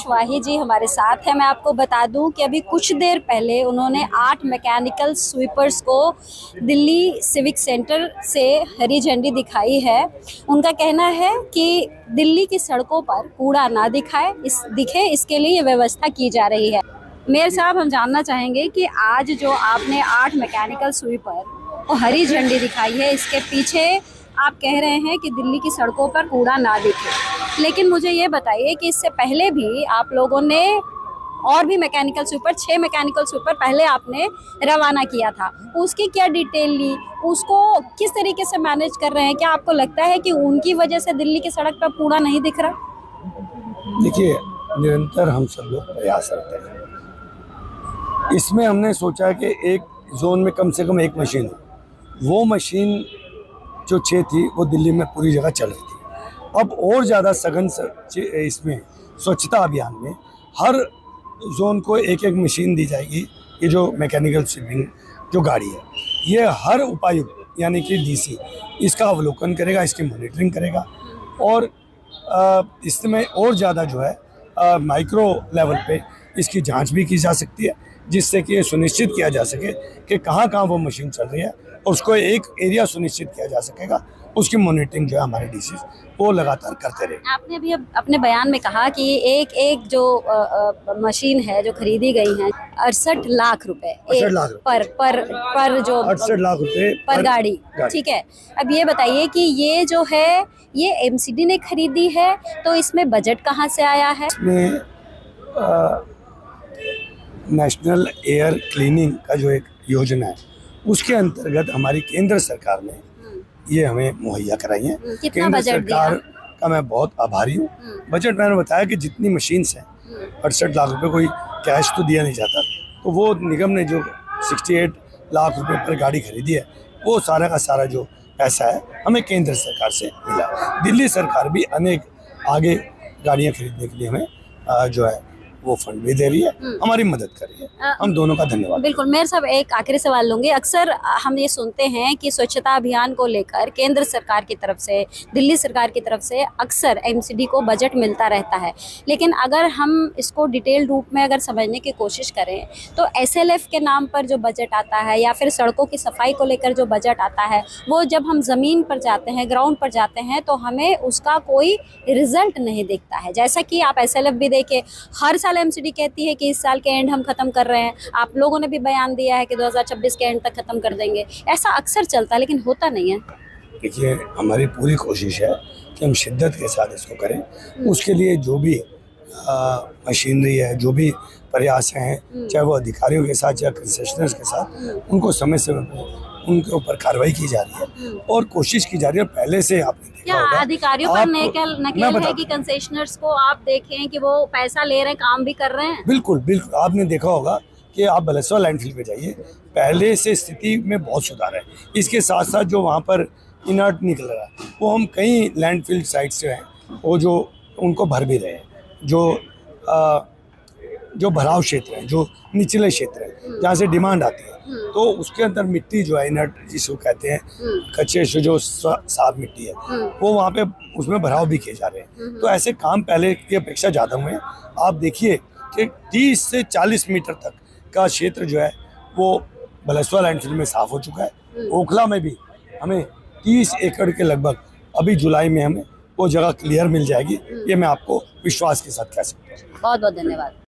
कुशवाहा जी हमारे साथ है। मैं आपको बता दूं कि अभी कुछ देर पहले उन्होंने 8 मैकेनिकल स्वीपर्स को दिल्ली सिविक सेंटर से हरी झंडी दिखाई है। उनका कहना है कि दिल्ली की सड़कों पर कूड़ा ना दिखे इसके लिए ये व्यवस्था की जा रही है। मेयर साहब, हम जानना चाहेंगे कि आज जो आपने 8 मैकेनिकल स्वीपर को हरी झंडी दिखाई है, इसके पीछे आप कह रहे हैं कि दिल्ली की सड़कों पर कूड़ा ना दिखे, लेकिन मुझे ये बताइए कि इससे पहले भी आप लोगों ने और भी मैकेनिकल स्वीपर 6 मैकेनिकल स्वीपर पहले आपने रवाना किया था, उसकी क्या डिटेल ली, उसको किस तरीके से मैनेज कर रहे हैं? क्या आपको लगता है कि उनकी वजह से दिल्ली की सड़क पर कूड़ा नहीं दिख रहा? देखिए, निरंतर हम सब लोग प्रयास करते हैं। इसमें हमने सोचा कि एक जोन में कम से कम एक मशीन हो। वो मशीन जो 6 थी वो दिल्ली में पूरी जगह चल रही थी। अब और ज़्यादा सघन इसमें स्वच्छता अभियान में हर जोन को एक एक मशीन दी जाएगी। ये जो मैकेनिकल स्वीपिंग जो गाड़ी है, ये हर उपायुक्त यानी कि डीसी इसका अवलोकन करेगा, इसकी मॉनिटरिंग करेगा और इसमें और ज़्यादा जो है माइक्रो लेवल पे इसकी जांच भी की जा सकती है, जिससे कि ये सुनिश्चित किया जा सके कि कहाँ कहाँ वो मशीन चल रही है और उसको एक एरिया सुनिश्चित किया जा सकेगा। उसकी मॉनिटरिंग जो है हमारे डीसी वो लगातार करते रहे। आपने अभी अपने बयान में कहा कि एक जो मशीन है जो खरीदी गई है 68 लाख रुपए पर जो 68 लाख रुपए पर गाड़ी। ठीक है, अब ये बताइए कि ये जो है ये एमसीडी ने खरीदी है, तो इसमें बजट कहाँ से आया है? इसमें नेशनल एयर क्लीनिंग का जो एक योजना है उसके अंतर्गत हमारी केंद्र सरकार ने ये हमें मुहैया कराई है। कितना केंद्र बजट सरकार का मैं बहुत आभारी हूँ। बजट मैंने बताया कि जितनी मशीन्स हैं 68 लाख रुपए कोई कैश तो दिया नहीं जाता, तो वो निगम ने जो 68 लाख रुपए पर गाड़ी खरीदी है वो सारा का सारा जो पैसा है हमें केंद्र सरकार से मिला। दिल्ली सरकार भी अनेक आगे गाड़ियाँ खरीदने के लिए हमें जो है वो फंड भी दे रही है, हमारी मदद कर रही है। हम दोनों का धन्यवाद। बिल्कुल। मेयर साहब, एक आखिरी सवाल लूंगी। अक्सर हम ये सुनते हैं कि स्वच्छता अभियान को लेकर केंद्र सरकार की तरफ से, दिल्ली सरकार की तरफ से अक्सर एमसीडी को बजट मिलता रहता है, लेकिन अगर हम इसको डिटेल रूप में अगर समझने की कोशिश करें तो एसएलएफ के नाम पर जो बजट आता है या फिर सड़कों की सफाई को लेकर जो बजट आता है, वो जब हम ज़मीन पर जाते हैं, ग्राउंड पर जाते हैं, तो हमें उसका कोई रिजल्ट नहीं दिखता है। जैसा कि आप एसएलएफ भी देखिए, हर साल एमसीडी कहती है कि इस साल के एंड हम खत्म कर रहे हैं। आप लोगों ने भी बयान दिया है कि 2026 के एंड तक खत्म कर देंगे। ऐसा अक्सर चलता है लेकिन होता नहीं है। देखिए, हमारी पूरी कोशिश है कि हम शिद्दत के साथ इसको करें। उसके लिए जो भी मशीनरी है, जो भी प्रयास हैं, चाहे वो अधिकारियों के साथ या कंसेशनर्स के साथ, उनको समय समय पर उनके ऊपर कार्रवाई की जा रही है और कोशिश की जा रही है। पहले से आपने देखा होगा, अधिकारियों पर नकेल है कि कंसेशनर्स को आप देखें कि वो पैसा ले रहे हैं, काम भी कर रहे हैं। बिल्कुल बिल्कुल, आपने देखा होगा कि आप बलेश्वर लैंडफिल पे जाइए, पहले से स्थिति में बहुत सुधार है। इसके साथ साथ जो वहाँ पर इनर्ट निकल रहा है वो हम कई लैंडफिल साइट से हैं वो जो उनको भर भी रहे हैं। जो भराव क्षेत्र है, जो निचले क्षेत्र है जहाँ से डिमांड आती है, तो उसके अंदर मिट्टी जो है इनर्ट जिसको कहते हैं, कच्चे से जो साफ मिट्टी है, वो वहाँ पे उसमें भराव भी किए जा रहे हैं। तो ऐसे काम पहले की अपेक्षा ज़्यादा हुए हैं। आप देखिए कि 30 से 40 मीटर तक का क्षेत्र जो है वो बलेश्वर लैंडफिल में साफ हो चुका है। ओखला में भी हमें 30 एकड़ के लगभग अभी जुलाई में हमें वो जगह क्लियर मिल जाएगी। ये मैं आपको विश्वास के साथ कह सकता हूँ। बहुत बहुत धन्यवाद।